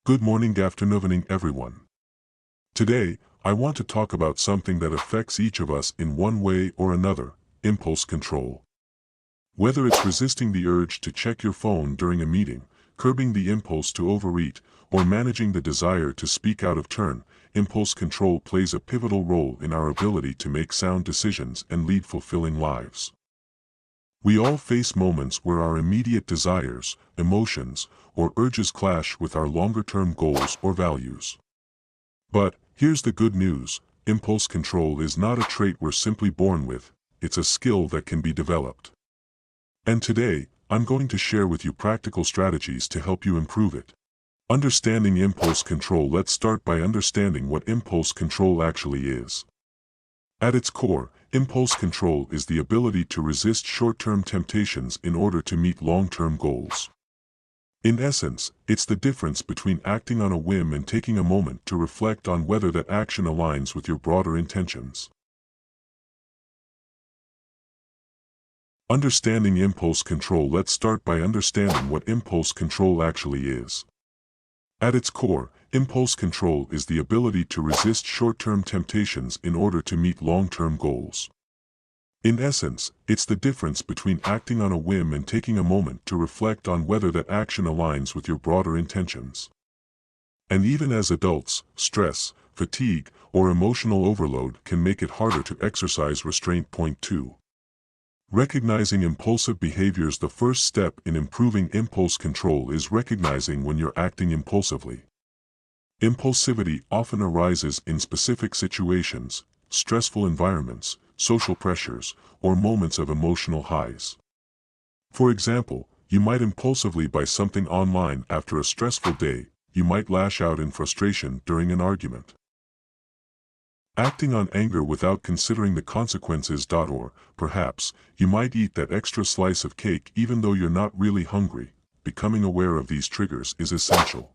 Good morning, afternoon, everyone. Today, I want to talk about something that affects each of us in one way or another: impulse control. Whether it's resisting the urge to check your phone during a meeting, curbing the impulse to overeat, or managing the desire to speak out of turn, impulse control plays a pivotal role in our ability to make sound decisions and lead fulfilling lives. We all face moments where our immediate desires, emotions, or urges clash with our longer-term goals or values. But, here's the good news: impulse control is not a trait we're simply born with, it's a skill that can be developed. And today, I'm going to share with you practical strategies to help you improve it. Understanding impulse control. Let's start by understanding what impulse control actually is. At its core, impulse control is the ability to resist short-term temptations in order to meet long-term goals. In essence, it's the difference between acting on a whim and taking a moment to reflect on whether that action aligns with your broader intentions. Understanding impulse control. Let's start by understanding what impulse control actually is. At its core, impulse control is the ability to resist short-term temptations in order to meet long-term goals. In essence, it's the difference between acting on a whim and taking a moment to reflect on whether that action aligns with your broader intentions. And even as adults, stress, fatigue, or emotional overload can make it harder to exercise restraint. Point 2. Recognizing impulsive behaviors. The first step in improving impulse control is recognizing when you're acting impulsively. Impulsivity often arises in specific situations, stressful environments, social pressures, or moments of emotional highs. For example, you might impulsively buy something online after a stressful day. You might lash out in frustration during an argument. Acting on anger without considering the consequences. Or, perhaps, you might eat that extra slice of cake even though you're not really hungry. Becoming aware of these triggers is essential.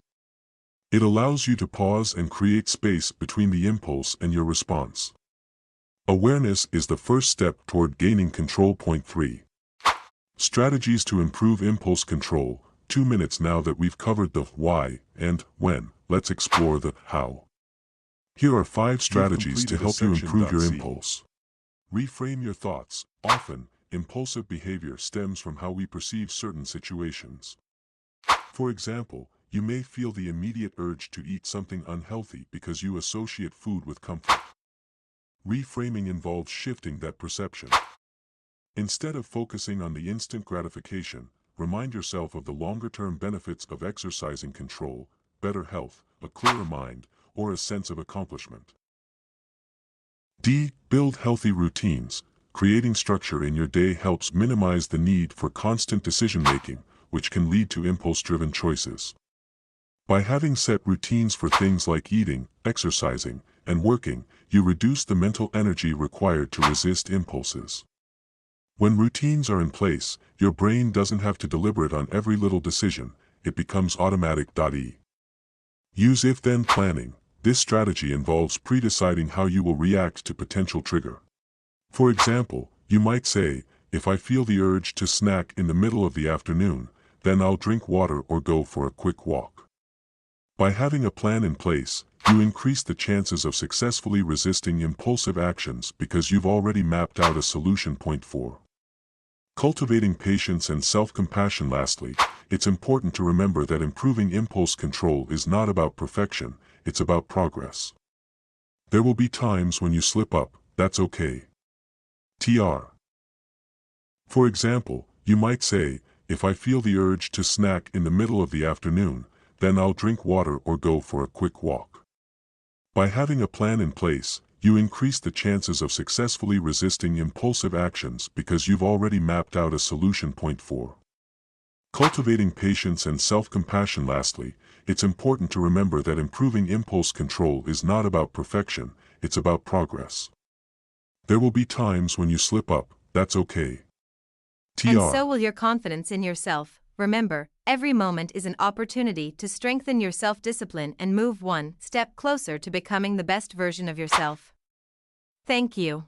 It allows you to pause and create space between the impulse and your response. Awareness is the first step toward gaining control. Point 3. Strategies to improve impulse control. 2 minutes. Now that we've covered the why and when, let's explore the how. Here are 5 strategies to help you improve your impulse. Reframe your thoughts. Often, impulsive behavior stems from how we perceive certain situations. For example, you may feel the immediate urge to eat something unhealthy because you associate food with comfort. Reframing involves shifting that perception. Instead of focusing on the instant gratification, remind yourself of the longer-term benefits of exercising control: better health, a clearer mind, or a sense of accomplishment. Build healthy routines. Creating structure in your day helps minimize the need for constant decision-making, which can lead to impulse-driven choices. By having set routines for things like eating, exercising, and working, you reduce the mental energy required to resist impulses. When routines are in place, your brain doesn't have to deliberate on every little decision, it becomes automatic. Use if-then planning. This strategy involves pre-deciding how you will react to potential trigger. For example, you might say, if I feel the urge to snack in the middle of the afternoon, then I'll drink water or go for a quick walk. By having a plan in place, you increase the chances of successfully resisting impulsive actions because you've already mapped out a solution. Point 4. Cultivating patience and self-compassion. Lastly, it's important to remember that improving impulse control is not about perfection, it's about progress. There will be times when you slip up, that's okay. For example, you might say, if I feel the urge to snack in the middle of the afternoon, then I'll drink water or go for a quick walk. By having a plan in place, you increase the chances of successfully resisting impulsive actions because you've already mapped out a solution. Point 4. Cultivating patience and self-compassion. Lastly, it's important to remember that improving impulse control is not about perfection, it's about progress. There will be times when you slip up, that's okay. And so will your confidence in yourself. Remember, every moment is an opportunity to strengthen your self-discipline and move one step closer to becoming the best version of yourself. Thank you.